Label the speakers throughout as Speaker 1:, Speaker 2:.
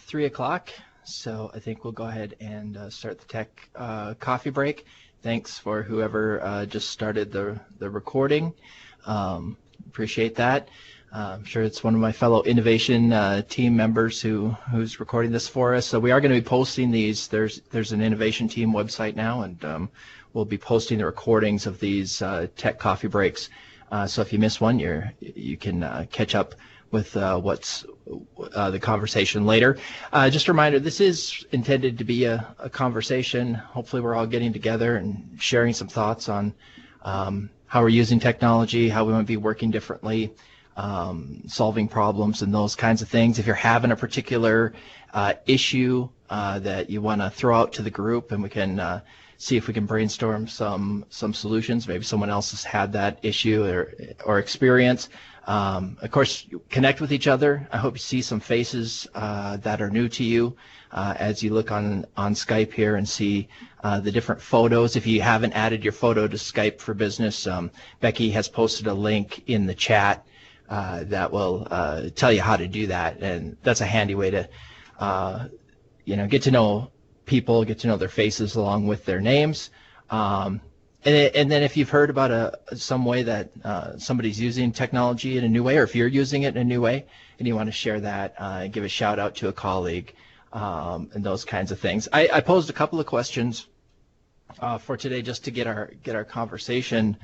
Speaker 1: 3 o'clock, so I think we'll go ahead and start the tech coffee break. Thanks for whoever just started the recording. Appreciate that. I'm sure it's one of my fellow innovation team members who's recording this for us. So we are going to be posting these. There's an innovation team website now, and we'll be posting the recordings of these tech coffee breaks. So if you miss one, you can catch up with what's the conversation later. Just a reminder, this is intended to be a conversation. Hopefully we're all getting together and sharing some thoughts on how we're using technology, how we might be working differently, solving problems and those kinds of things. If you're having a particular issue that you want to throw out to the group, and we can see if we can brainstorm some solutions. Maybe someone else has had that issue or experience. Of course, connect with each other. I hope you see some faces that are new to you as you look on Skype here and see the different photos. If you haven't added your photo to Skype for Business, Becky has posted a link in the chat that will tell you how to do that, and that's a handy way to get to know people, get to know their faces along with their names. And then if you've heard about some way that somebody's using technology in a new way, or if you're using it in a new way and you want to share that, give a shout out to a colleague, and those kinds of things. I posed a couple of questions for today just to get our conversation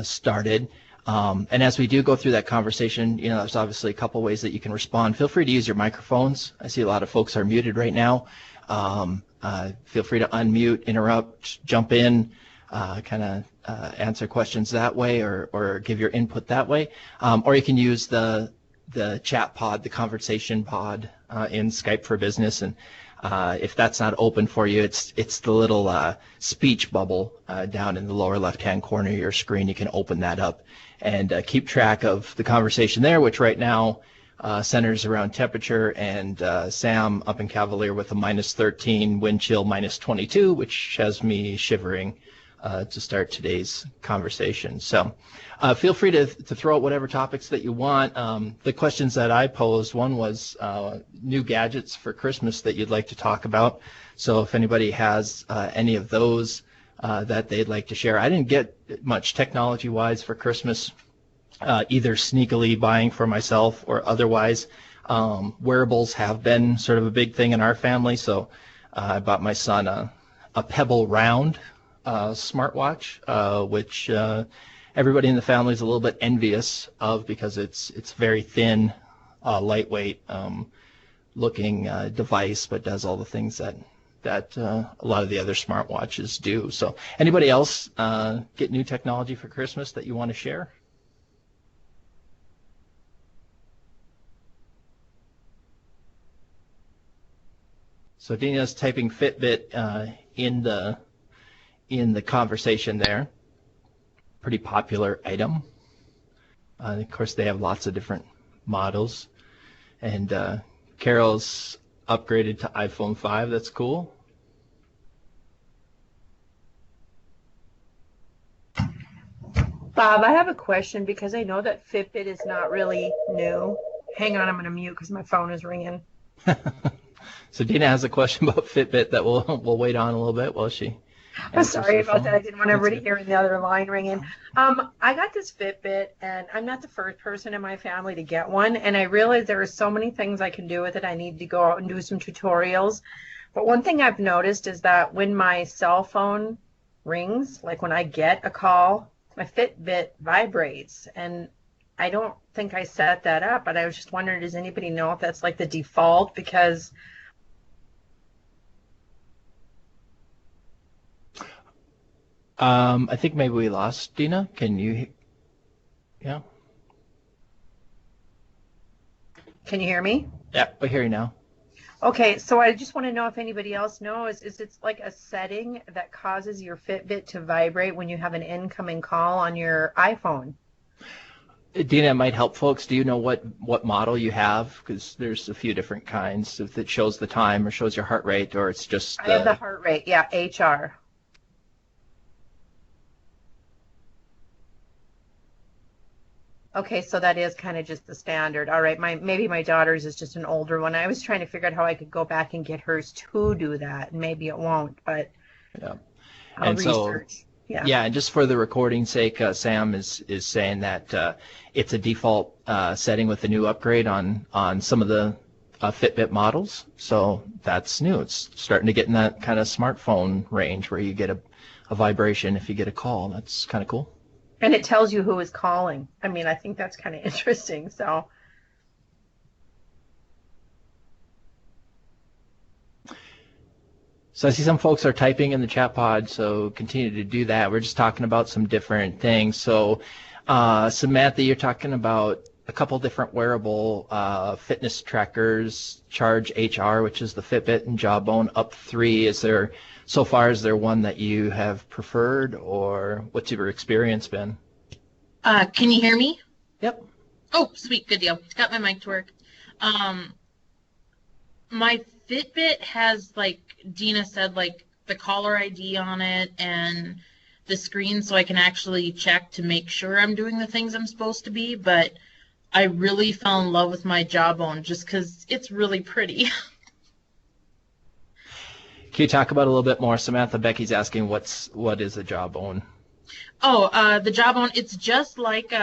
Speaker 1: started. And as we do go through that conversation, there's obviously a couple ways that you can respond. Feel free to use your microphones. I see a lot of folks are muted right now. Feel free to unmute, interrupt, jump in, answer questions that way, or give your input that way. Or you can use the chat pod, the conversation pod in Skype for Business. And if that's not open for you, it's the little speech bubble down in the lower left-hand corner of your screen. You can open that up and keep track of the conversation there, which right now centers around temperature, and Sam up in Cavalier with a -13, wind chill -22, which has me shivering to start today's conversation. So feel free to throw out whatever topics that you want. The questions that I posed, one was new gadgets for Christmas that you'd like to talk about. So if anybody has any of those that they'd like to share. I didn't get much technology-wise for Christmas, either sneakily buying for myself or otherwise. Wearables have been sort of a big thing in our family, so I bought my son a Pebble Round smartwatch, which everybody in the family is a little bit envious of because it's very thin, lightweight looking device, but does all the things that a lot of the other smartwatches do. So anybody else get new technology for Christmas that you want to share? So Dina's typing Fitbit in the conversation there. Pretty popular item. Of course, they have lots of different models. And Carol's upgraded to iPhone 5. That's cool.
Speaker 2: Bob, I have a question because I know that Fitbit is not really new. Hang on, I'm going to mute because my phone is ringing.
Speaker 1: So Dina has a question about Fitbit that we'll wait on a little bit while she.
Speaker 2: I'm sorry about that. I didn't want everybody hearing the other line ringing. I got this Fitbit, and I'm not the first person in my family to get one. And I realized there are so many things I can do with it. I need to go out and do some tutorials. But one thing I've noticed is that when my cell phone rings, like when I get a call, my Fitbit vibrates. And I don't think I set that up, but I was just wondering, does anybody know if that's like the default? Because
Speaker 1: I think maybe we lost Dina. Can you? Yeah.
Speaker 2: Can you hear me?
Speaker 1: Yeah, we hear you now.
Speaker 2: Okay, so I just want to know if anybody else knows, is it like a setting that causes your Fitbit to vibrate when you have an incoming call on your iPhone?
Speaker 1: Dina, it might help folks. Do you know what model you have? Because there's a few different kinds. If it shows the time or shows your heart rate, or it's just
Speaker 2: I have the heart rate, yeah, HR. Okay, so that is kind of just the standard. All right, maybe my daughter's is just an older one. I was trying to figure out how I could go back and get hers to do that, and maybe it won't, but
Speaker 1: Yeah.
Speaker 2: I'll
Speaker 1: And so,
Speaker 2: research. Yeah.
Speaker 1: yeah, and just for the recording's sake, Sam is saying that it's a default setting with the new upgrade on some of the Fitbit models. So that's new. It's starting to get in that kind of smartphone range where you get a vibration if you get a call. That's kind of cool.
Speaker 2: And it tells you who is calling. I mean, I think that's kind of interesting. So,
Speaker 1: So I see some folks are typing in the chat pod, so continue to do that. We're just talking about some different things. So Samantha, you're talking about a couple different wearable fitness trackers, Charge HR, which is the Fitbit, and Jawbone Up 3. Is there one that you have preferred, or what's your experience been?
Speaker 3: Can you hear me?
Speaker 1: Yep.
Speaker 3: Oh, sweet, good deal. Got my mic to work. My Fitbit has, like Dina said, like the caller ID on it and the screen, so I can actually check to make sure I'm doing the things I'm supposed to be. But I really fell in love with my Jawbone just because it's really pretty.
Speaker 1: Can you talk about it a little bit more, Samantha? Becky's asking what is a Jawbone?
Speaker 3: Oh, the Jawbone, it's just like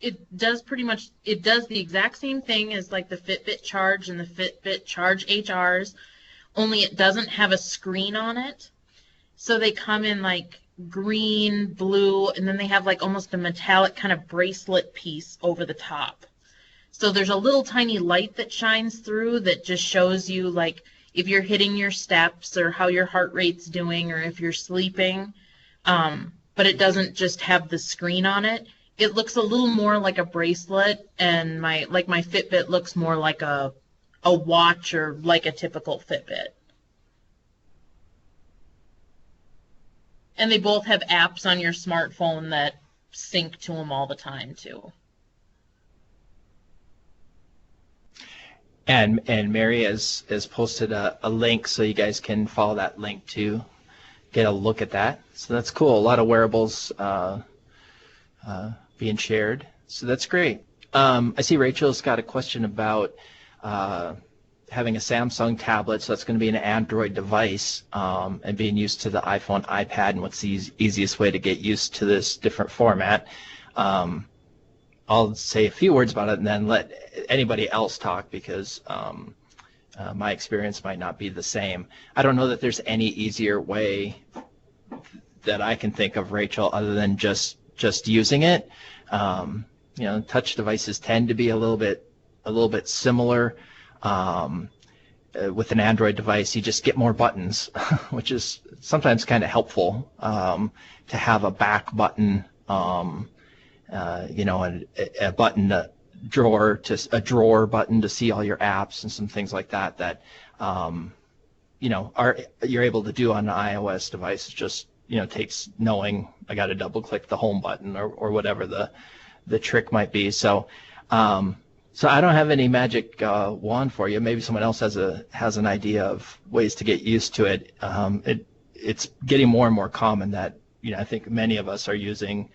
Speaker 3: it does the exact same thing as like the Fitbit Charge and the Fitbit Charge HRs, only it doesn't have a screen on it. So they come in like green, blue, and then they have like almost a metallic kind of bracelet piece over the top. So there's a little tiny light that shines through that just shows you like if you're hitting your steps or how your heart rate's doing or if you're sleeping. But it doesn't just have the screen on it. It looks a little more like a bracelet, and my Fitbit looks more like a watch or like a typical Fitbit. And they both have apps on your smartphone that sync to them all the time too.
Speaker 1: And Mary has posted a link so you guys can follow that link to get a look at that. So that's cool. A lot of wearables being shared. So that's great. I see Rachel's got a question about having a Samsung tablet, so that's going to be an Android device, and being used to the iPhone, iPad, and what's the easiest way to get used to this different format. I'll say a few words about it and then let anybody else talk because my experience might not be the same. I don't know that there's any easier way that I can think of, Rachel, other than just using it. Touch devices tend to be a little bit similar. With an Android device, you just get more buttons, which is sometimes kind of helpful to have a back button, a button, a drawer button to see all your apps and some things like that you're able to do on an iOS device. It just takes knowing I got to double click the home button or whatever the trick might be. So I don't have any magic wand for you. Maybe someone else has an idea of ways to get used to it. It's getting more and more common that I think many of us are using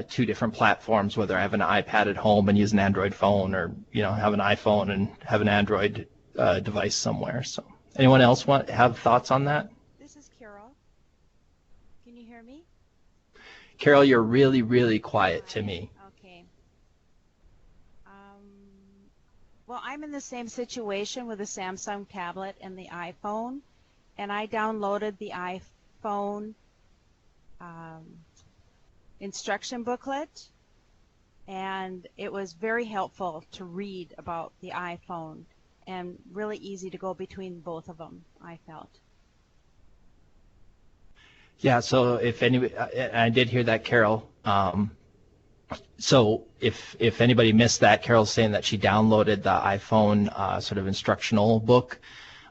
Speaker 1: two different platforms, whether I have an iPad at home and use an Android phone, or have an iPhone and have an Android device somewhere. So anyone else have thoughts on that?
Speaker 4: This is Carol. Can you hear me?
Speaker 1: Carol, you're really, really quiet to me.
Speaker 4: Okay. Well, I'm in the same situation with the Samsung tablet and the iPhone, and I downloaded the iPhone instruction booklet, and it was very helpful to read about the iPhone and really easy to go between both of them, I felt.
Speaker 1: Yeah, so if anybody, I did hear that, Carol. So if anybody missed that, Carol's saying that she downloaded the iPhone sort of instructional book,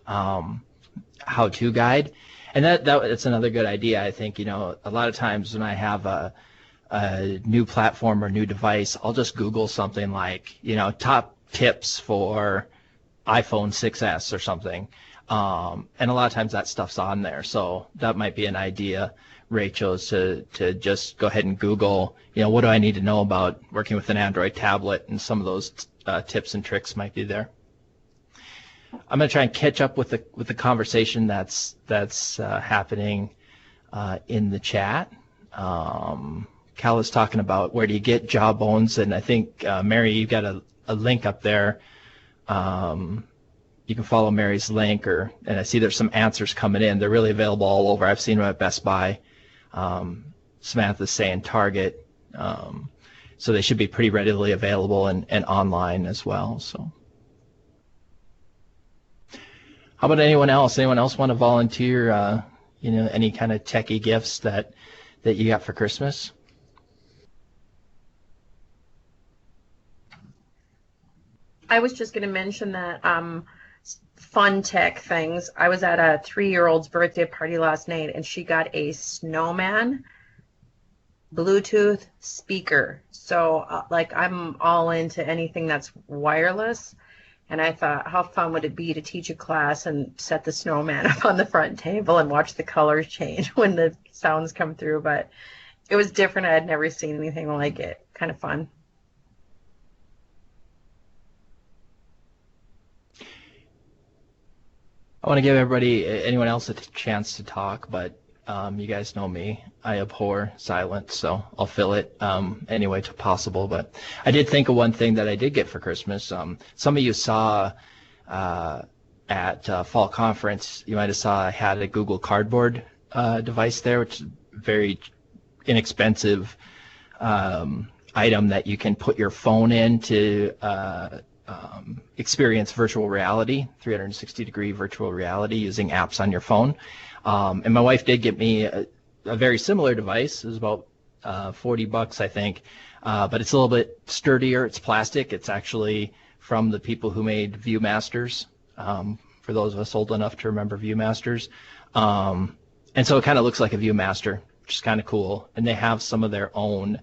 Speaker 1: how-to guide, and that's another good idea. I think a lot of times when I have a new platform or new device, I'll just Google something like top tips for iPhone 6s or something, and a lot of times that stuff's on there. So that might be an idea. Rachel, is to just go ahead and Google, what do I need to know about working with an Android tablet, and some of those tips and tricks might be there. I'm going to try and catch up with the conversation that's happening in the chat. Cal is talking about where do you get Jawbones, and I think Mary, you've got a link up there. You can follow Mary's link, and I see there's some answers coming in. They're really available all over. I've seen them at Best Buy. Samantha's saying Target, so they should be pretty readily available and online as well. So, how about anyone else? Anyone else want to volunteer? Any kind of techie gifts that you got for Christmas?
Speaker 2: I was just going to mention that fun tech things. I was at a 3-year-old's birthday party last night, and she got a snowman Bluetooth speaker. So I'm all into anything that's wireless. And I thought, how fun would it be to teach a class and set the snowman up on the front table and watch the colors change when the sounds come through. But it was different. I had never seen anything like it. Kind of fun.
Speaker 1: I want to give anyone else a chance to talk, but you guys know me. I abhor silence, so I'll fill it any way possible. But I did think of one thing that I did get for Christmas. Some of you saw at Fall Conference, you might have saw I had a Google Cardboard device there, which is a very inexpensive item that you can put your phone in to experience virtual reality, 360-degree virtual reality using apps on your phone. And my wife did get me a very similar device. It was about $40, I think, but it's a little bit sturdier. It's plastic. It's actually from the people who made ViewMasters, for those of us old enough to remember ViewMasters. And so it kind of looks like a ViewMaster, which is kind of cool. And they have some of their own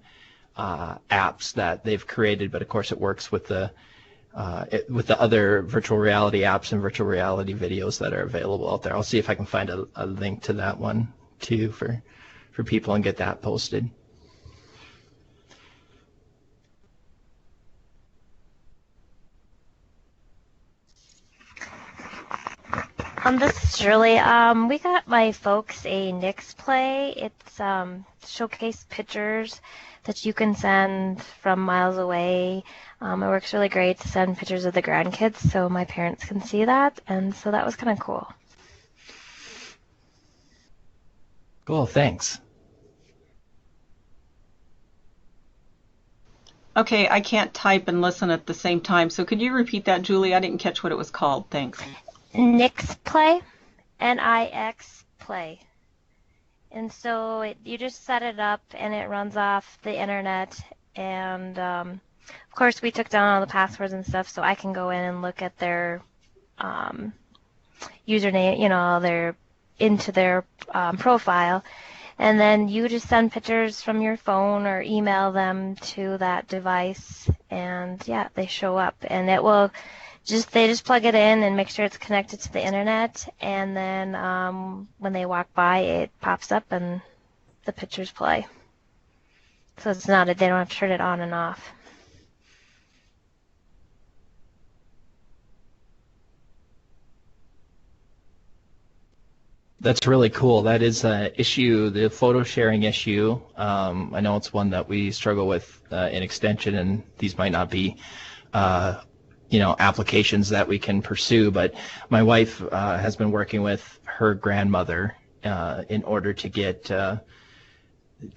Speaker 1: apps that they've created, but of course it works with the other virtual reality apps and virtual reality videos that are available out there. I'll see if I can find a link to that one too for people and get that posted.
Speaker 5: This is Shirley. We got my folks a Nix Play. It's showcase pictures that you can send from miles away. It works really great to send pictures of the grandkids so my parents can see that, and so that was kind of cool.
Speaker 1: Cool, thanks.
Speaker 6: Okay, I can't type and listen at the same time, so could you repeat that, Julie? I didn't catch what it was called. Thanks.
Speaker 5: Nix Play, Nix Play. And so you just set it up and it runs off the internet, and of course we took down all the passwords and stuff so I can go in and look at their username, into their profile, and then you just send pictures from your phone or email them to that device, and yeah, they show up, and it will they just plug it in and make sure it's connected to the internet, and then when they walk by, it pops up and the pictures play. So it's not they don't have to turn it on and off.
Speaker 1: That's really cool. That is an issue, the photo sharing issue. I know it's one that we struggle with in Extension, and these might not be applications that we can pursue, but my wife has been working with her grandmother in order to get to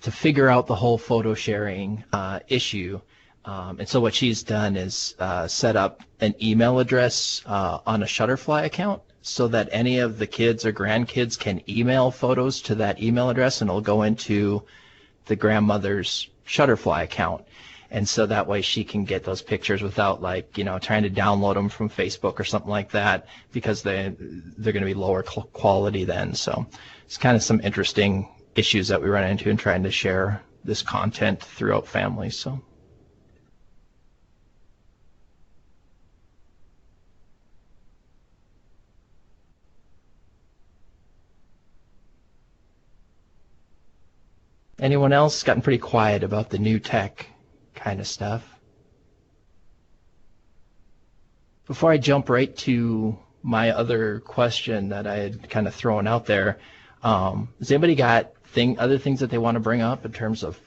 Speaker 1: figure out the whole photo sharing issue. And so what she's done is set up an email address on a Shutterfly account so that any of the kids or grandkids can email photos to that email address, and it'll go into the grandmother's Shutterfly account. And so that way she can get those pictures without trying to download them from Facebook or something like that, because they're going to be lower quality then. So it's kind of some interesting issues that we run into in trying to share this content throughout families. So. Anyone else? Gotten pretty quiet about the new tech kind of stuff. Before I jump right to my other question that I had kind of thrown out there, has anybody got other things that they want to bring up in terms of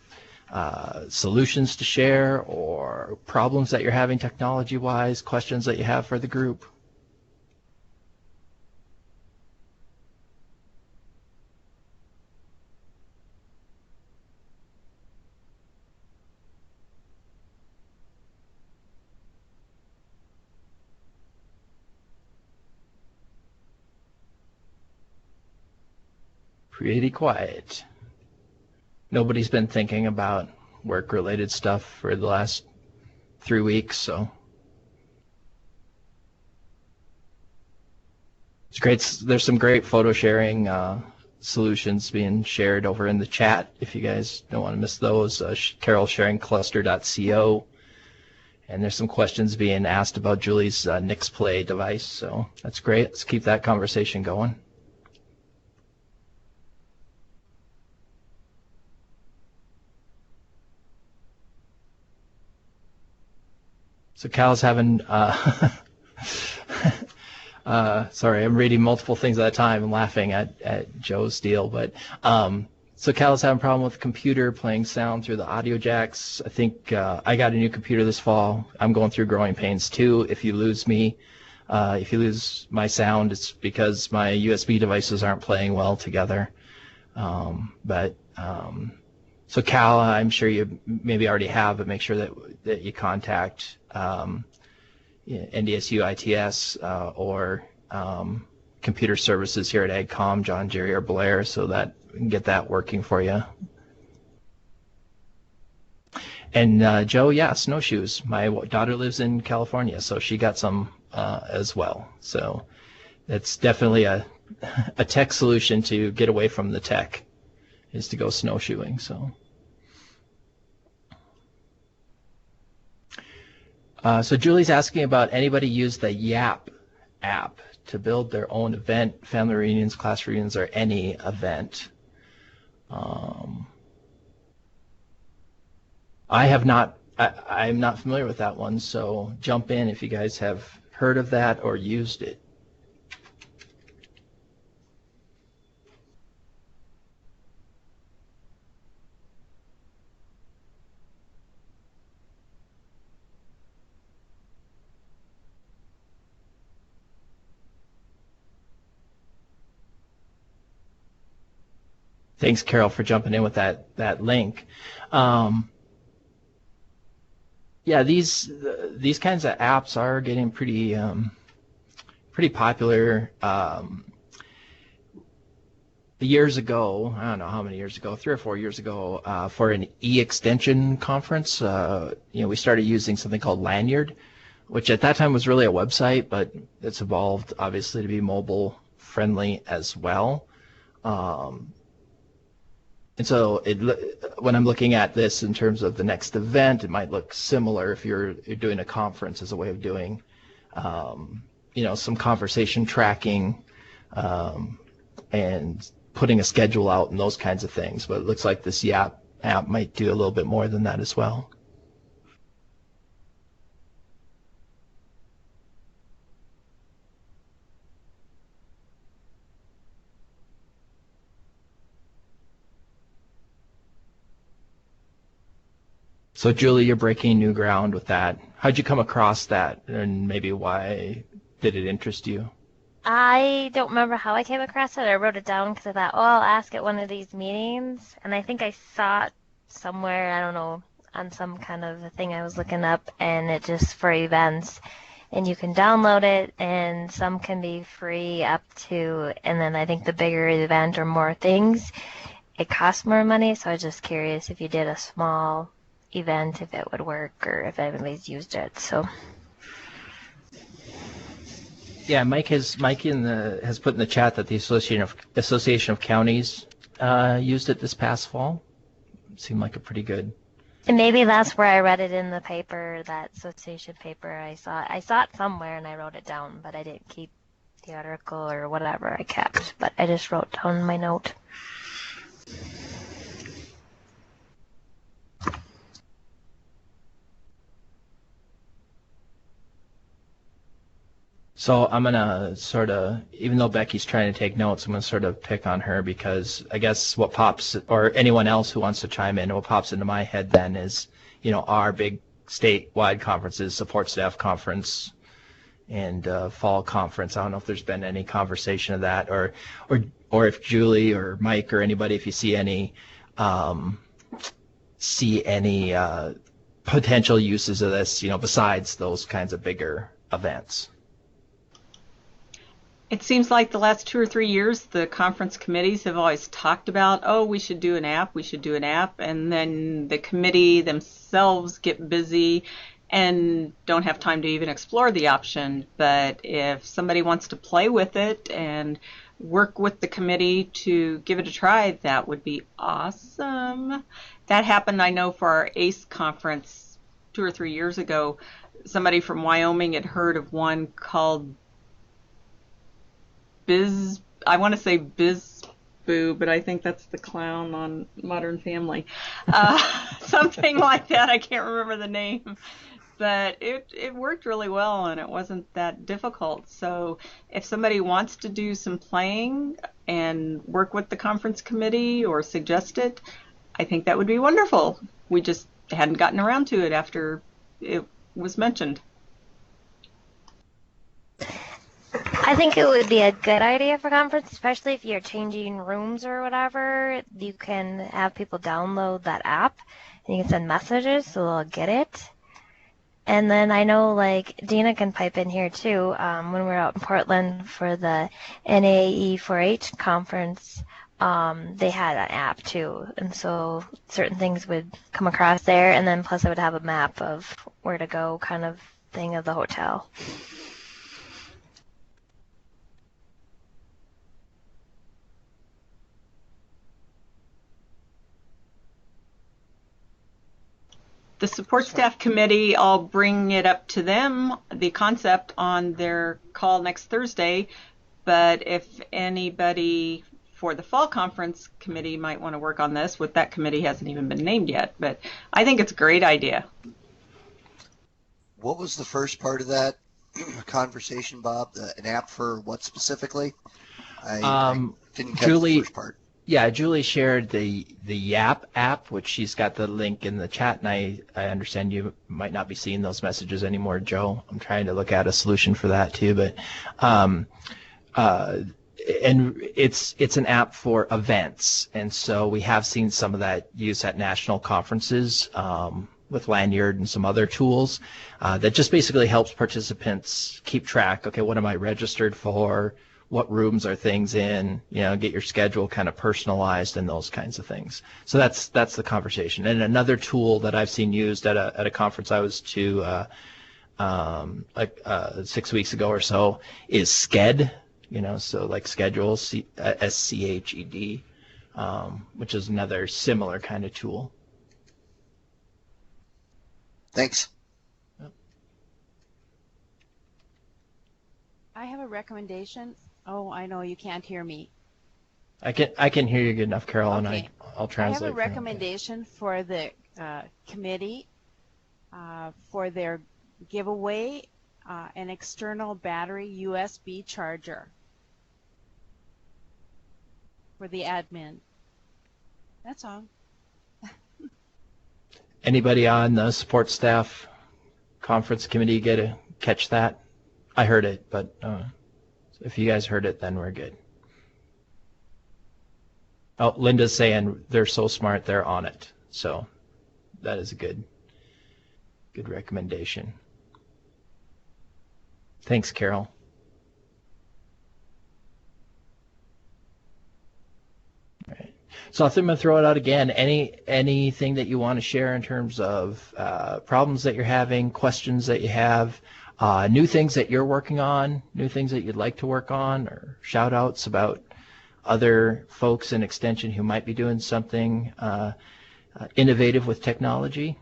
Speaker 1: solutions to share or problems that you're having technology-wise, questions that you have for the group? Pretty quiet. Nobody's been thinking about work-related stuff for the last 3 weeks, so it's great. There's some great photo sharing solutions being shared over in the chat. If you guys don't want to miss those, carolsharingcluster.co, and there's some questions being asked about Julie's NixPlay device, so that's great. Let's keep that conversation going. So Cal's having, sorry, I'm reading multiple things at a time and laughing at Joe's deal, but so Cal's having a problem with the computer playing sound through the audio jacks. I think I got a new computer this fall. I'm going through growing pains too. If you lose me, if you lose my sound, it's because my USB devices aren't playing well together. So Cal, I'm sure you maybe already have, but make sure that you contact NDSU ITS or computer services here at AgCom, John, Jerry, or Blair, so that we can get that working for you. And Joe, yeah, snowshoes. My daughter lives in California, so she got some as well. So that's definitely a tech solution to get away from the tech, is to go snowshoeing. So Julie's asking about anybody use the Yap app to build their own event, family reunions, class reunions, or any event. I have not. I'm not familiar with that one, so jump in if you guys have heard of that or used it. Thanks, Carol, for jumping in with that link. Yeah, these kinds of apps are getting pretty popular. Years ago, I don't know how many years ago, 3 or 4 years ago, for an Extension conference, we started using something called Lanyard, which at that time was really a website, but it's evolved obviously to be mobile friendly as well. And so when I'm looking at this in terms of the next event, it might look similar if you're doing a conference as a way of doing, some conversation tracking and putting a schedule out and those kinds of things. But it looks like this Yap app might do a little bit more than that as well. So Julie, you're breaking new ground with that. How'd you come across that, and maybe why did it interest you?
Speaker 5: I don't remember how I came across it. I wrote it down because I thought, I'll ask at one of these meetings. And I think I saw it somewhere, I don't know, on some kind of a thing I was looking up, and it just for events. And you can download it, and some can be free up to, and then I think the bigger the event or more things, it costs more money. So I was just curious if you did a small event, if it would work, or if anybody's used it. So
Speaker 1: yeah, Mike has put in the chat that the Association of Counties used it this past fall. It seemed like a pretty good.
Speaker 5: And maybe that's where I read it in the paper, that association paper. I saw it somewhere and I wrote it down, but I didn't keep the article or whatever I kept. But I just wrote down my note.
Speaker 1: So I'm gonna sort of, even though Becky's trying to take notes, I'm gonna sort of pick on her because I guess what pops, or anyone else who wants to chime in, what pops into my head then is, our big statewide conferences, support staff conference, and fall conference. I don't know if there's been any conversation of that, or if Julie or Mike or anybody, if you um, see any potential uses of this, besides those kinds of bigger events.
Speaker 6: It seems like the last 2 or 3 years, the conference committees have always talked about, oh, we should do an app, and then the committee themselves get busy and don't have time to even explore the option. But if somebody wants to play with it and work with the committee to give it a try, that would be awesome. That happened, I know, for our ACE conference 2 or 3 years ago. Somebody from Wyoming had heard of one called I want to say Boo, but I think that's the clown on Modern Family. Something like that. I can't remember the name. But it worked really well, and it wasn't that difficult. So if somebody wants to do some playing and work with the conference committee or suggest it, I think that would be wonderful. We just hadn't gotten around to it after it was mentioned.
Speaker 5: I think it would be a good idea for conference, especially if you're changing rooms or whatever. You can have people download that app, and you can send messages so they'll get it. And then I know, like, Dina can pipe in here too. When we were out in Portland for the NAE 4-H conference, they had an app too, and so certain things would come across there, and then plus I would have a map of where to go, kind of thing, of the hotel.
Speaker 6: The support staff committee, I'll bring it up to them, the concept, on their call next Thursday. But if anybody for the fall conference committee might want to work on this, that committee hasn't even been named yet. But I think it's a great idea.
Speaker 7: What was the first part of that conversation, Bob? An app for what specifically? I didn't catch the first part.
Speaker 1: Yeah, Julie shared the Yap app, which she's got the link in the chat, and I understand you might not be seeing those messages anymore, Joe. I'm trying to look at a solution for that too, but and it's an app for events, and so we have seen some of that use at national conferences with Lanyard and some other tools that just basically helps participants keep track. Okay, what am I registered for? What rooms are things in, get your schedule kind of personalized and those kinds of things. So that's the conversation. And another tool that I've seen used at a conference I was to 6 weeks ago or so is Sched, so like schedule, SCHED, which is another similar kind of tool.
Speaker 7: Thanks.
Speaker 4: I have a recommendation. Oh, I know you can't hear me.
Speaker 1: I can hear you good enough, Carol,
Speaker 4: Okay.
Speaker 1: and I'll translate.
Speaker 4: I have a recommendation for the committee for their giveaway, an external battery USB charger for the admin. That's all.
Speaker 1: Anybody on the support staff conference committee catch that? I heard it, but if you guys heard it, then we're good. Oh, Linda's saying they're so smart, they're on it. So that is a good recommendation. Thanks, Carol. All right. So I think I'm going to throw it out again. Anything that you want to share in terms of problems that you're having, questions that you have, new things that you're working on, new things that you'd like to work on, or shout outs about other folks in Extension who might be doing something innovative with technology?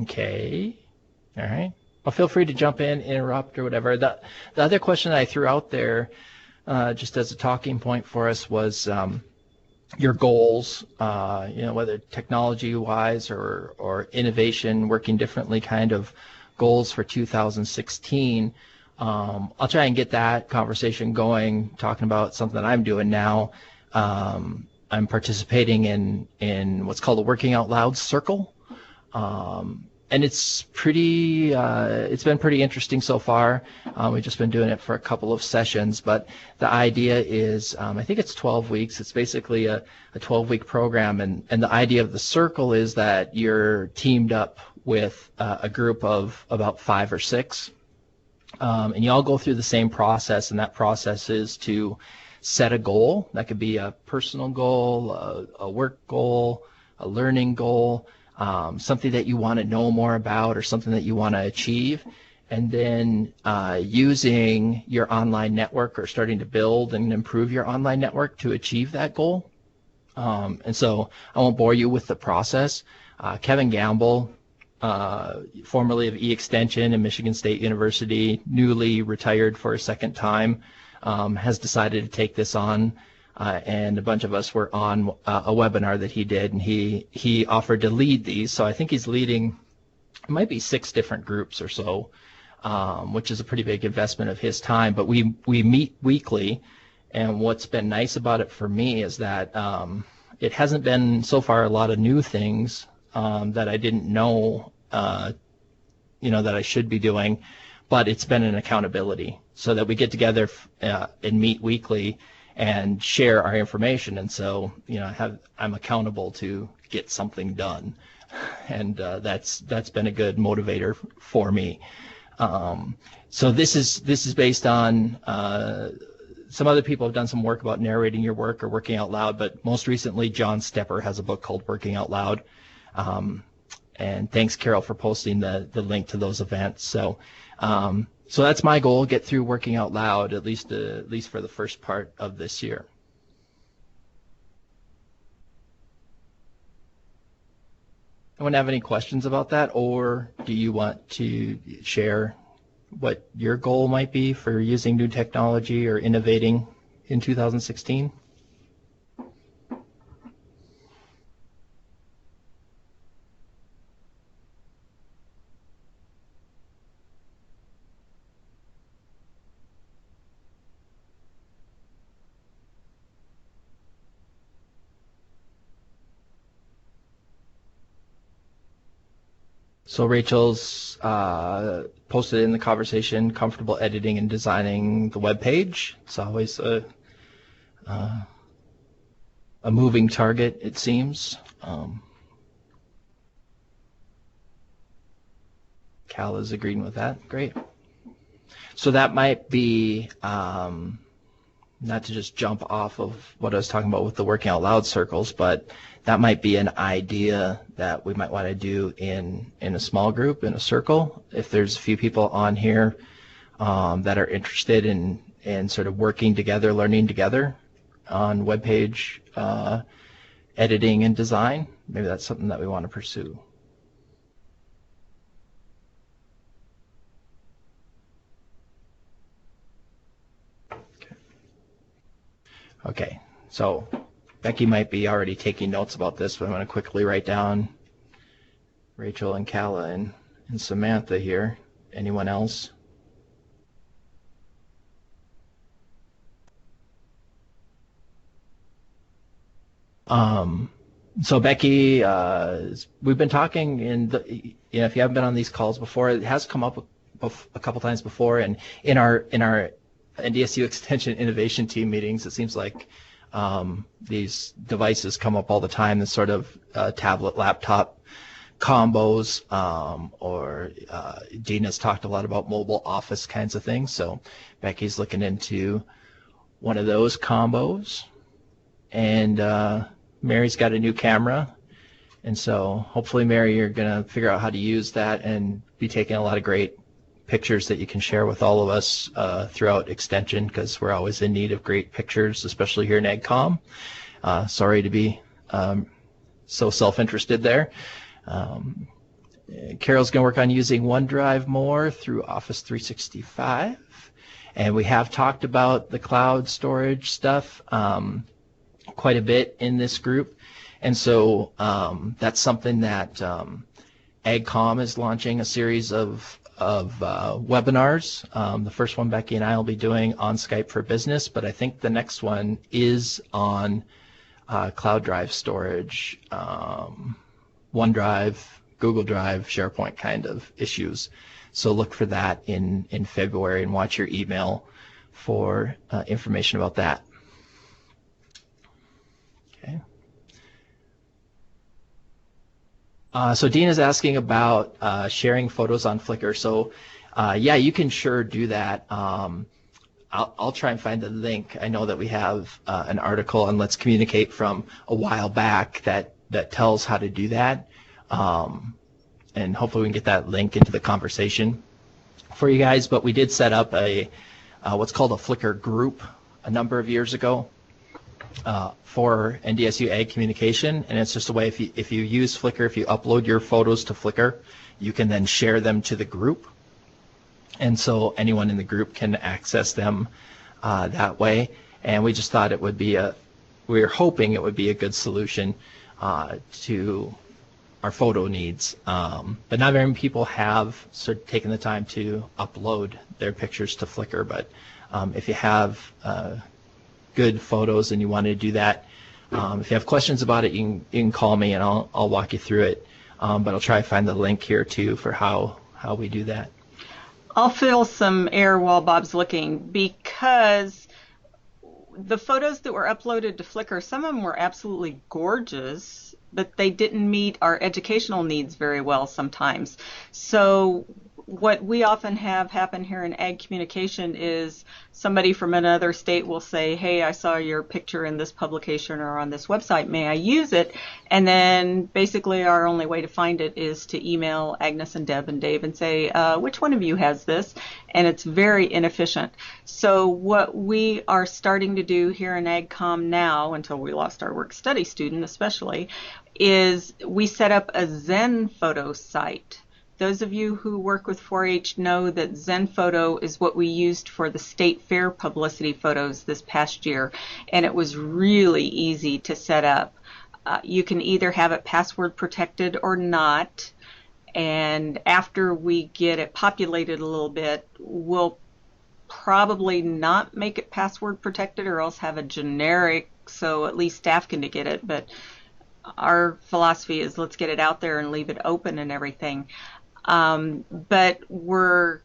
Speaker 1: Okay. All right. Well, feel free to jump in, interrupt, or whatever. The other question I threw out there, just as a talking point for us, was your goals. Whether technology-wise or innovation, working differently, kind of goals for 2016. I'll try and get that conversation going. Talking about something that I'm doing now. I'm participating in what's called a Working Out Loud Circle. And it's been pretty interesting so far. We've just been doing it for a couple of sessions, but the idea is, I think it's 12 weeks. It's basically a 12-week program, and the idea of the circle is that you're teamed up with a group of about 5 or 6, and you all go through the same process, and that process is to set a goal. That could be a personal goal, a work goal, a learning goal, something that you want to know more about or something that you want to achieve, and then using your online network or starting to build and improve your online network to achieve that goal. And so I won't bore you with the process. Kevin Gamble, formerly of Extension and Michigan State University, newly retired for a second time, has decided to take this on. And a bunch of us were on a webinar that he did, and he offered to lead these. So I think he's leading, it might be 6 different groups or so, which is a pretty big investment of his time. But we meet weekly, and what's been nice about it for me is that it hasn't been so far a lot of new things that I didn't know, that I should be doing, but it's been an accountability so that we get together and meet weekly and share our information, and so I'm accountable to get something done, and that's been a good motivator for me. So this is based on some other people have done some work about narrating your work or working out loud, but most recently John Stepper has a book called Working Out Loud, and thanks Carol for posting the link to those events. So that's my goal, get through Working Out Loud, at least for the first part of this year. Anyone have any questions about that, or do you want to share what your goal might be for using new technology or innovating in 2016? So Rachel's posted in the conversation, comfortable editing and designing the web page. It's always a moving target, it seems. Cal is agreeing with that. Great. So that might be, not to just jump off of what I was talking about with the Working Out Loud circles, but that might be an idea that we might want to do in a small group, in a circle. If there's a few people on here that are interested in sort of working together, learning together on web page editing and design, maybe that's something that we want to pursue. Okay, so Becky might be already taking notes about this, but I'm going to quickly write down Rachel and Kala and Samantha here. Anyone else? So Becky, we've been talking if you haven't been on these calls before, it has come up a couple times before, and in our NDSU Extension Innovation Team meetings, it seems like these devices come up all the time, this sort of tablet, laptop combos, or Dina's talked a lot about mobile office kinds of things, so Becky's looking into one of those combos, and Mary's got a new camera, and so hopefully, Mary, you're going to figure out how to use that and be taking a lot of great pictures that you can share with all of us throughout Extension, because we're always in need of great pictures, especially here in AgCom. Sorry to be so self-interested there. Carol's going to work on using OneDrive more through Office 365. And we have talked about the cloud storage stuff quite a bit in this group. And so that's something that AgCom is launching a series of webinars. The first one Becky and I will be doing on Skype for Business, but I think the next one is on cloud drive storage, OneDrive, Google Drive, SharePoint kind of issues. So look for that in February and watch your email for information about that. Okay. So Dean is asking about sharing photos on Flickr. So yeah, you can sure do that. I'll try and find the link. I know that we have an article on Let's Communicate from a while back that tells how to do that. And hopefully we can get that link into the conversation for you guys. But we did set up a what's called a Flickr group a number of years ago for NDSU Ag Communication, and it's just a way if you use Flickr, if you upload your photos to Flickr, you can then share them to the group, and so anyone in the group can access them that way. And we just thought it would be we were hoping it would be a good solution to our photo needs, but not very many people have sort of taken the time to upload their pictures to Flickr. But if you have good photos and you want to do that, if you have questions about it, you can call me and I'll walk you through it. But I'll try to find the link here too for how we do that.
Speaker 6: I'll fill some air while Bob's looking, because the photos that were uploaded to Flickr, some of them were absolutely gorgeous, but they didn't meet our educational needs very well sometimes. So what we often have happen here in Ag Communication is somebody from another state will say, hey, I saw your picture in this publication or on this website, may I use it? And then basically our only way to find it is to email Agnes and Deb and Dave and say, which one of you has this? And it's very inefficient. So what we are starting to do here in AgCom now, until we lost our work study student especially, is we set up a Zen photo site. Those of you who work with 4-H know that ZenPhoto is what we used for the state fair publicity photos this past year, and it was really easy to set up. You can either have it password protected or not, and after we get it populated a little bit, we'll probably not make it password protected or else have a generic so at least staff can get it, but our philosophy is let's get it out there and leave it open and everything. But we're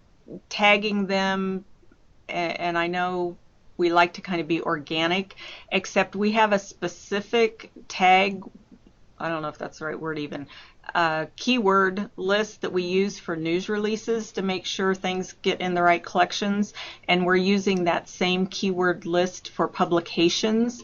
Speaker 6: tagging them, and I know we like to kind of be organic, except we have a specific tag, I don't know if that's the right word even, keyword list that we use for news releases to make sure things get in the right collections, and we're using that same keyword list for publications,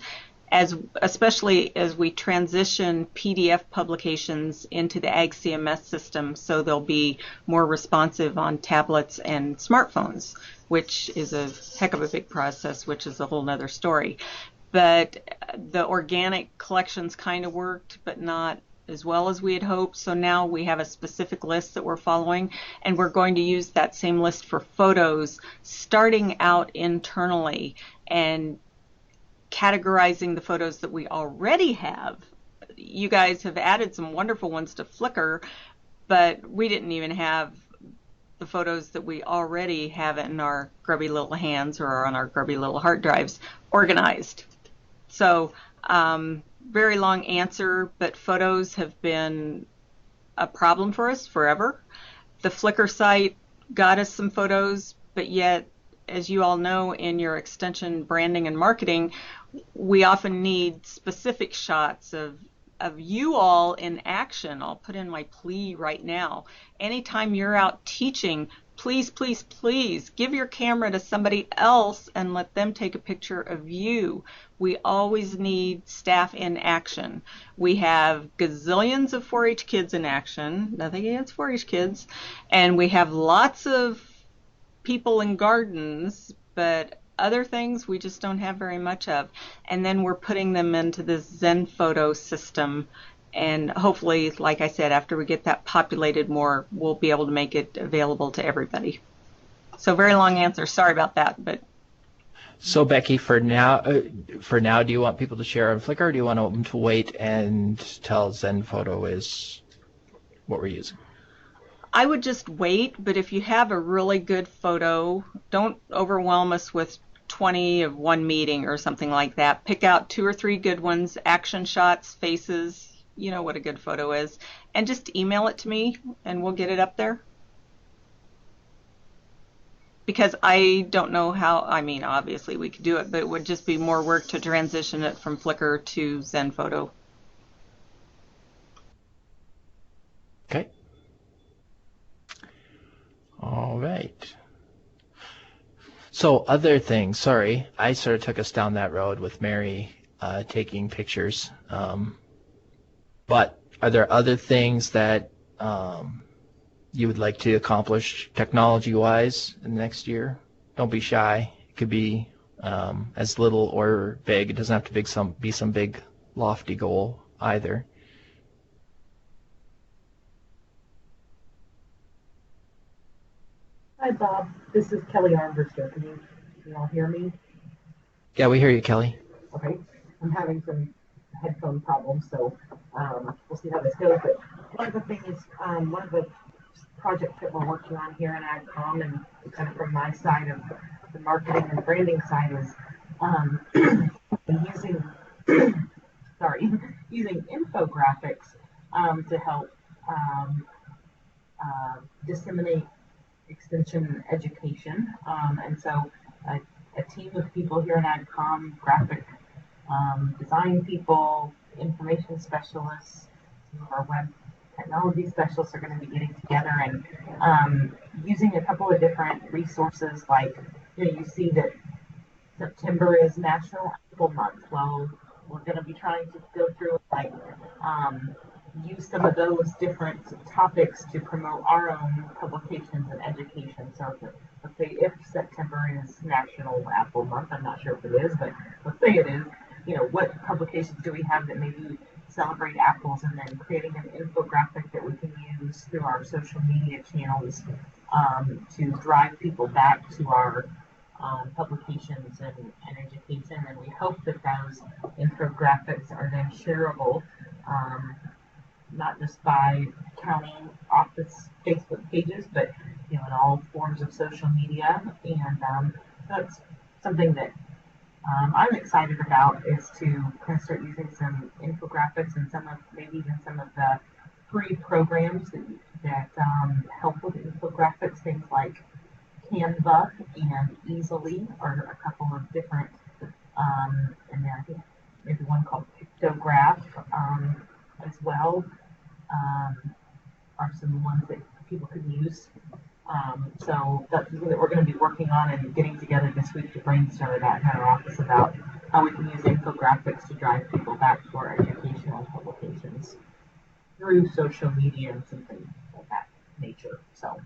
Speaker 6: especially as we transition PDF publications into the Ag CMS system, so they'll be more responsive on tablets and smartphones, which is a heck of a big process, which is a whole nother story. But the organic collections kind of worked, but not as well as we had hoped. So now we have a specific list that we're following, and we're going to use that same list for photos, starting out internally and categorizing the photos that we already have. You guys have added some wonderful ones to Flickr, but we didn't even have the photos that we already have in our grubby little hands or on our grubby little hard drives organized. So very long answer, but photos have been a problem for us forever. The Flickr site got us some photos, but yet, as you all know, in your extension branding and marketing, we often need specific shots of you all in action. I'll put in my plea right now. Anytime you're out teaching, please, please, please give your camera to somebody else and let them take a picture of you. We always need staff in action. We have gazillions of 4-H kids in action, nothing against 4-H kids, and we have lots of people in gardens, but other things we just don't have very much of. And then we're putting them into this ZenPhoto system, And hopefully, like I said, after we get that populated more, we'll be able to make it available to everybody. So very long answer. Sorry about that, but.
Speaker 1: So Becky, for now, do you want people to share on Flickr, or do you want them to wait and tell ZenPhoto is what we're using?
Speaker 6: I would just wait, but if you have a really good photo, don't overwhelm us with 20 of one meeting or something like that. Pick out 2 or 3 good ones, action shots, faces, you know what a good photo is, and just email it to me and we'll get it up there. Because I don't know how, I mean, obviously we could do it, but it would just be more work to transition it from Flickr to ZenPhoto.
Speaker 1: Okay. All right. So other things, sorry, I sort of took us down that road with Mary taking pictures. But are there other things that you would like to accomplish technology-wise in the next year? Don't be shy. It could be as little or big. It doesn't have to be some big, lofty goal either.
Speaker 8: Hi, Bob. This is Kelly Armbruster. Can you all hear me?
Speaker 1: Yeah, we hear you, Kelly.
Speaker 8: Okay. I'm having some headphone problems, so we'll see how this goes. But one of the things, one of the projects that we're working on here in AgCom, and kind of from my side of the marketing and branding side, is using infographics to help disseminate extension education. And so a team of people here in AgCom, graphic design people, information specialists, some of our web technology specialists are going to be getting together and using a couple of different resources. Like, you see that September is National Apple Month. Well, we're going to be trying to go through use some of those different topics to promote our own publications and education. So let's say if September is National Apple Month, I'm not sure if it is, but let's say it is, what publications do we have that maybe celebrate apples, and then creating an infographic that we can use through our social media channels to drive people back to our publications and education. And we hope that those infographics are then shareable, not just by county office Facebook pages, but in all forms of social media. And that's something that I'm excited about, is to kind of start using some infographics and maybe even some of the free programs that help with infographics. Things like Canva and Easily are a couple of different, and then I think maybe one called Pictograph as well, are some ones that people can use. So that's something that we're going to be working on and getting together this week to brainstorm about in our office about how we can use infographics to drive people back to our educational publications through social media and something of that nature. So.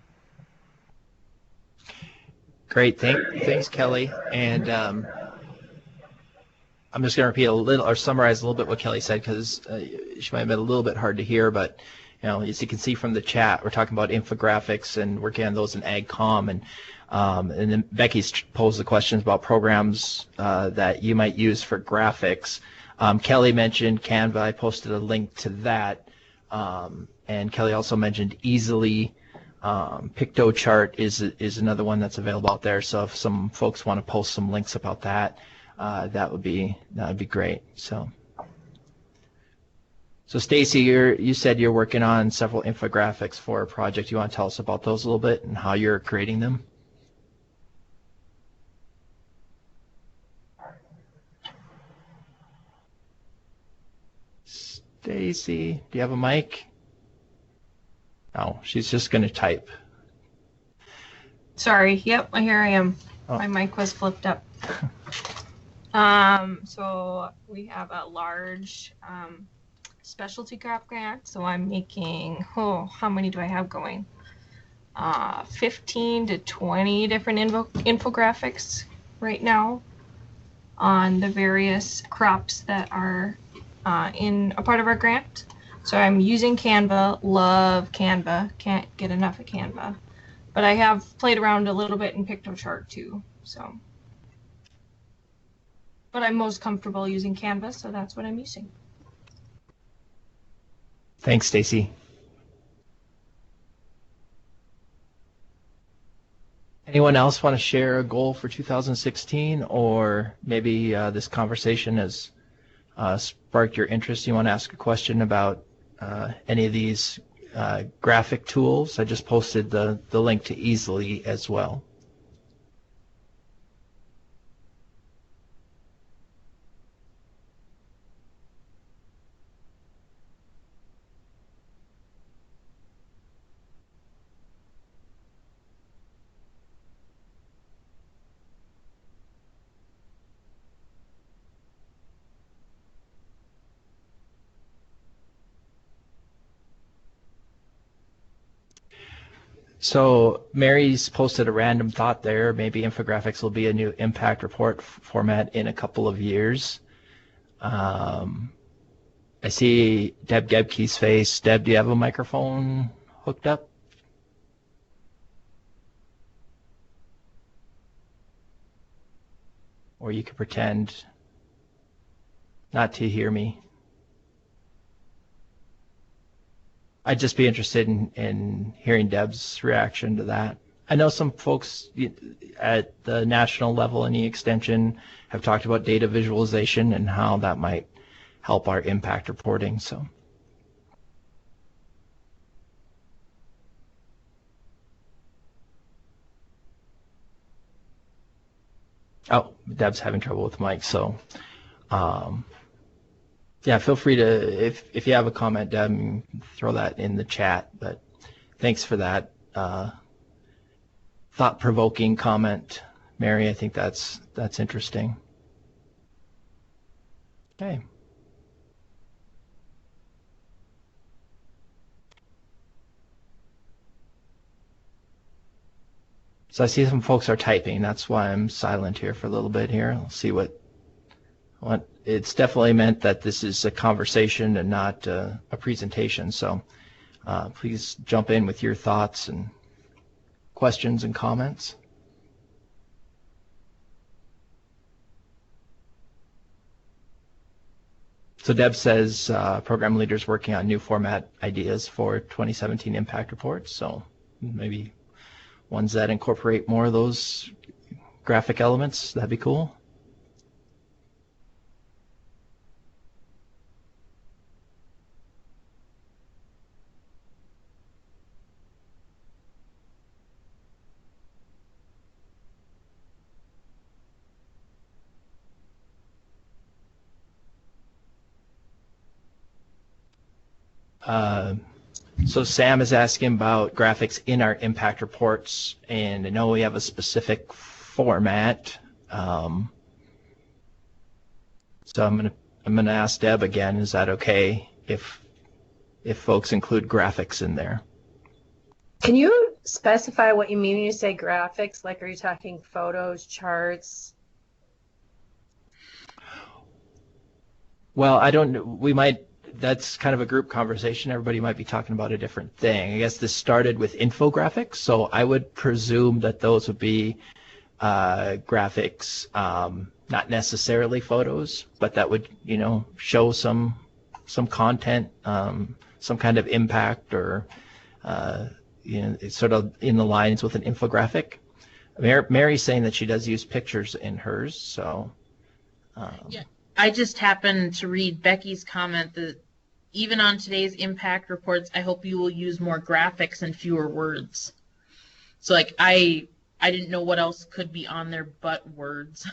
Speaker 1: Great, thanks, Kelly. And I'm just going to repeat a little, or summarize a little bit what Kelly said, because she might have been a little bit hard to hear, but as you can see from the chat, we're talking about infographics and working on those in AgCom, and then Becky's posed the questions about programs that you might use for graphics. Kelly mentioned Canva. I posted a link to that, and Kelly also mentioned Easily. Pictochart is another one that's available out there. So if some folks want to post some links about that, that would be great. So Stacy, you said you're working on several infographics for a project. You want to tell us about those a little bit and how you're creating them? Stacy, do you have a mic? Oh, she's just going to type.
Speaker 9: Sorry. Yep, here I am.
Speaker 1: Oh.
Speaker 9: My mic was flipped up. So we have a large specialty craft grant. So I'm making, how many do I have going? 15 to 20 different infographics right now on the various crops that are in a part of our grant. So I'm using Canva. Love Canva. Can't get enough of Canva. But I have played around a little bit in PictoChart too. So, but I'm most comfortable using Canva, so that's what I'm using.
Speaker 1: Thanks, Stacy. Anyone else want to share a goal for 2016, or maybe this conversation has sparked your interest? You want to ask a question about any of these graphic tools? I just posted the link to Easily as well. So Mary's posted a random thought there. Maybe infographics will be a new impact report format in a couple of years. I see Deb Gebke's face. Deb, do you have a microphone hooked up? Or you could pretend not to hear me. I'd just be interested in hearing Deb's reaction to that. I know some folks at the national level in E-Extension have talked about data visualization and how that might help our impact reporting. So, oh, Deb's having trouble with mic. So, yeah, feel free to, if you have a comment, Deb, throw that in the chat. But thanks for that thought-provoking comment, Mary. I think that's interesting. Okay. So I see some folks are typing. That's why I'm silent here for a little bit here. I'll see what it's definitely meant that this is a conversation and not a presentation. So please jump in with your thoughts and questions and comments. So Deb says program leaders working on new format ideas for 2017 impact reports. So maybe ones that incorporate more of those graphic elements. That'd be cool. So Sam is asking about graphics in our impact reports, and I know we have a specific format. So I'm gonna ask Deb again. Is that okay if folks include graphics in there?
Speaker 2: Can you specify what you mean when you say graphics? Like, are you talking photos, charts?
Speaker 1: Well, I don't. We might. That's kind of a group conversation. Everybody might be talking about a different thing. I guess this started with infographics, so I would presume that those would be graphics, not necessarily photos, but that would, show some content, some kind of impact, or it's sort of in the lines with an infographic. Mary's saying that she does use pictures in hers, so.
Speaker 3: Yeah. I just happened to read Becky's comment that even on today's impact reports, I hope you will use more graphics and fewer words. So like I didn't know what else could be on there but words.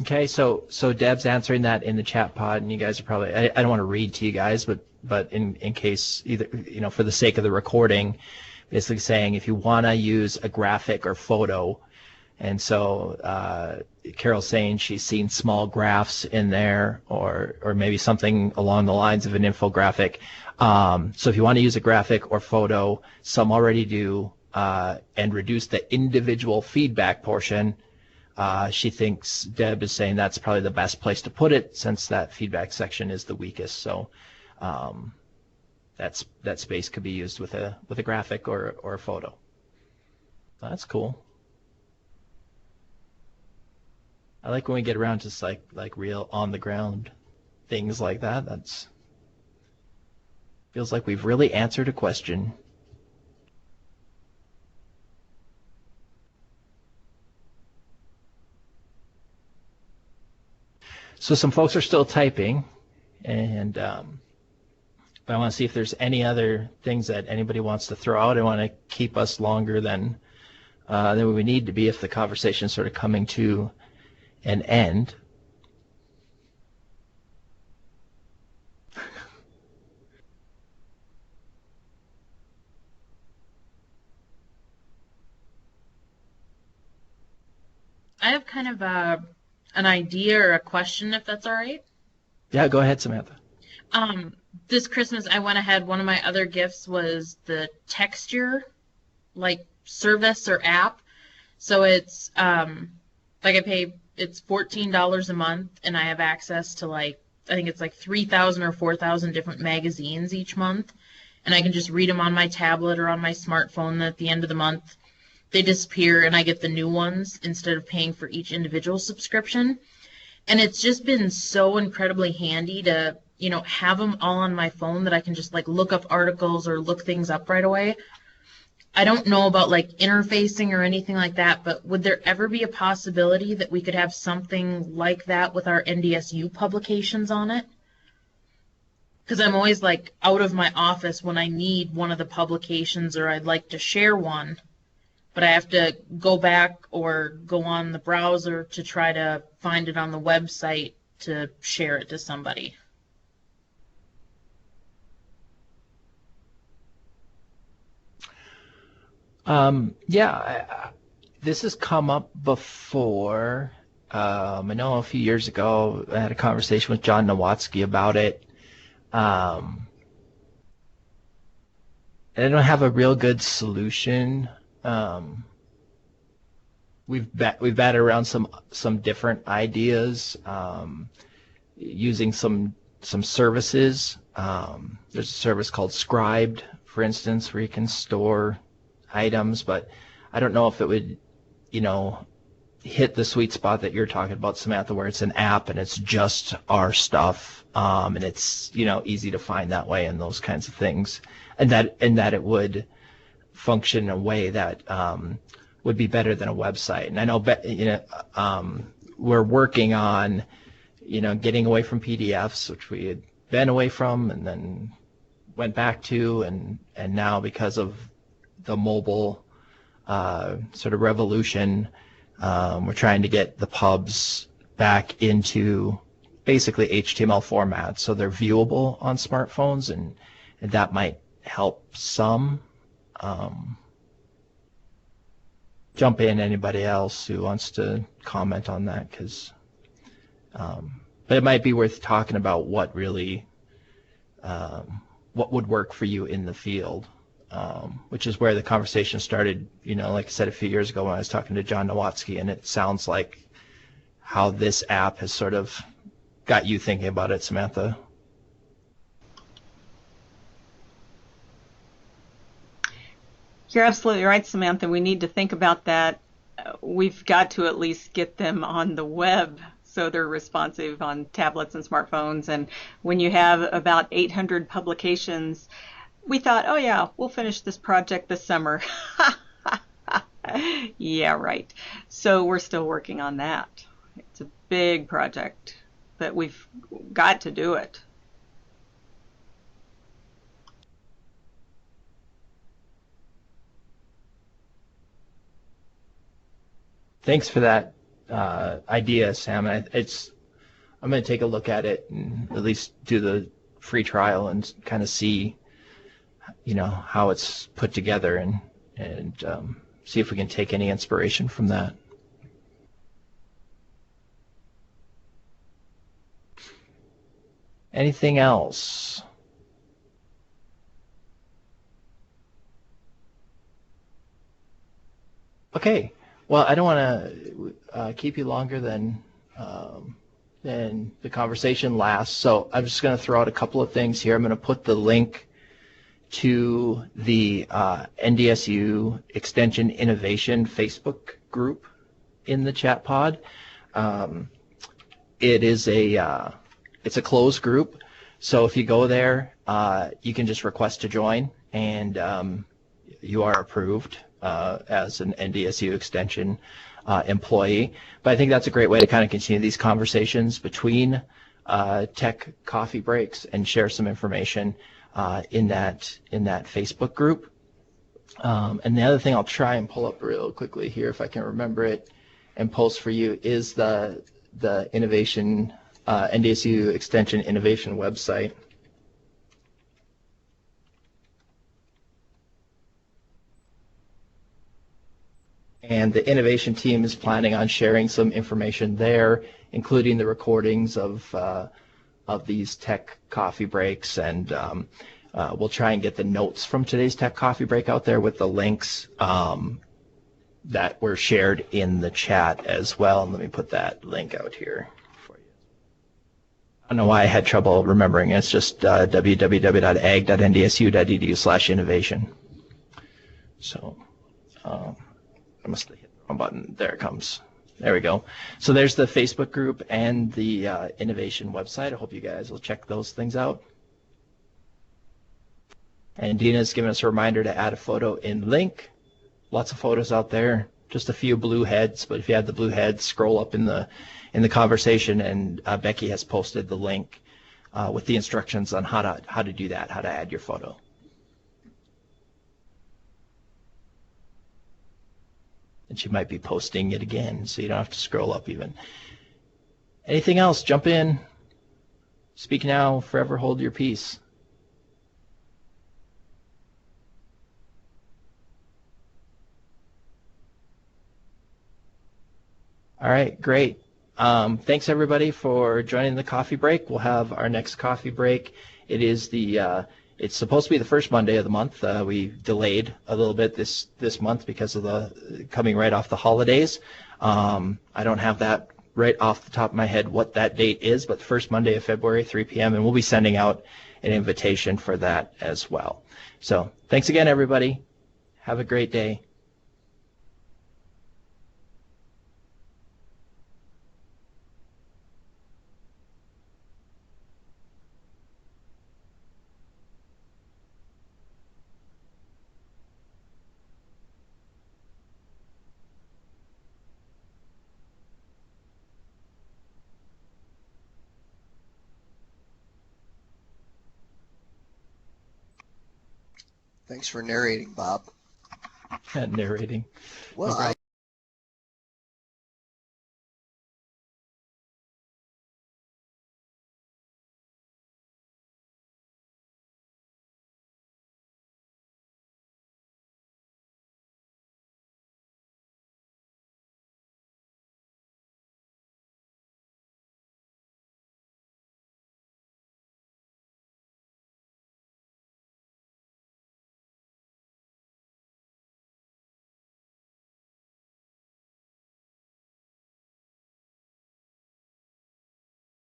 Speaker 1: Okay, so Deb's answering that in the chat pod, and you guys are probably, I don't want to read to you guys, but in case either, for the sake of the recording, basically saying if you want to use a graphic or photo, And so Carol's saying she's seen small graphs in there, or maybe something along the lines of an infographic. So if you want to use a graphic or photo, some already do, and reduce the individual feedback portion. She thinks, Deb is saying, that's probably the best place to put it, since that feedback section is the weakest. So that space could be used with a graphic or a photo. That's cool. I like when we get around to like real on the ground things like that. That's feels like we've really answered a question. So some folks are still typing, and but I want to see if there's any other things that anybody wants to throw out. I want to keep us longer than we need to be if the conversation is sort of coming to an end.
Speaker 3: I have kind of an idea or a question, if that's all right.
Speaker 1: Yeah, go ahead, Samantha.
Speaker 3: This Christmas, I went ahead. One of my other gifts was the texture, like, service or app. So it's like it's $14 a month, and I have access to, like, I think it's like 3,000 or 4,000 different magazines each month, and I can just read them on my tablet or on my smartphone. At the end of the month, they disappear, and I get the new ones instead of paying for each individual subscription. And it's just been so incredibly handy to, you know, have them all on my phone that I can just, like, look up articles or look things up right away. I don't know about, like, interfacing or anything like that, but would there ever be a possibility that we could have something like that with our NDSU publications on it? Because I'm always, like, out of my office when I need one of the publications, or I'd like to share one, but I have to go back or go on the browser to try to find it on the website to share it to somebody.
Speaker 1: Yeah, this has come up before. I know a few years ago I had a conversation with John Nowatzki about it. And I don't have a real good solution. We've batted around some different ideas, using some services. There's a service called Scribed, for instance, where you can store items, but I don't know if it would, you know, hit the sweet spot that you're talking about, Samantha, where it's an app and it's just our stuff, and it's, you know, easy to find that way and those kinds of things, and that it would function in a way that would be better than a website. And I know, you know, we're working on, you know, getting away from PDFs, which we had been away from and then went back to, and now because of the mobile sort of revolution, we're trying to get the pubs back into basically HTML format, so they're viewable on smartphones, and that might help some. Jump in, anybody else who wants to comment on that, because but it might be worth talking about what really what would work for you in the field. Which is where the conversation started, you know, like I said, a few years ago when I was talking to John Nowatzki, and it sounds like how this app has sort of got you thinking about it, Samantha.
Speaker 6: You're absolutely right, Samantha. We need to think about that. We've got to at least get them on the web so they're responsive on tablets and smartphones. And when you have about 800 publications, we thought, oh yeah, we'll finish this project this summer. Yeah, right. So we're still working on that. It's a big project, but we've got to do it.
Speaker 1: Thanks for that idea, Sam. I'm going to take a look at it and at least do the free trial and kind of see, you know, how it's put together, and see if we can take any inspiration from that. Anything else? Okay. Well, I don't want to keep you longer than the conversation lasts, so I'm just going to throw out a couple of things here. I'm going to put the link to the NDSU Extension Innovation Facebook group in the chat pod. It's a closed group, so if you go there, you can just request to join, and you are approved as an NDSU Extension employee. But I think that's a great way to kind of continue these conversations between tech coffee breaks and share some information in that Facebook group. And the other thing I'll try and pull up real quickly here, if I can remember it, and post for you, is the innovation NDSU Extension Innovation website. And the innovation team is planning on sharing some information there, including the recordings of these tech coffee breaks, and we'll try and get the notes from today's tech coffee break out there with the links that were shared in the chat as well. And let me put that link out here for you. I don't know why I had trouble remembering. It's just www.ag.ndsu.edu/innovation. So I must have hit the wrong button. There it comes. There we go. So there's the Facebook group and the innovation website. I hope you guys will check those things out. And Dina's given us a reminder to add a photo in link. Lots of photos out there, just a few blue heads, but if you have the blue heads, scroll up in the conversation, and Becky has posted the link with the instructions on how to do that, how to add your photo. And she might be posting it again, so you don't have to scroll up even. Anything else? Jump in. Speak now, forever hold your peace. All right, great. Thanks everybody for joining the coffee break. We'll have our next coffee break. It is it's supposed to be the first Monday of the month. We delayed a little bit this month because of the coming right off the holidays. I don't have that right off the top of my head what that date is, but the first Monday of February, 3 p.m., and we'll be sending out an invitation for that as well. So thanks again, everybody. Have a great day.
Speaker 7: Thanks for narrating, Bob.
Speaker 1: Narrating.
Speaker 7: Well,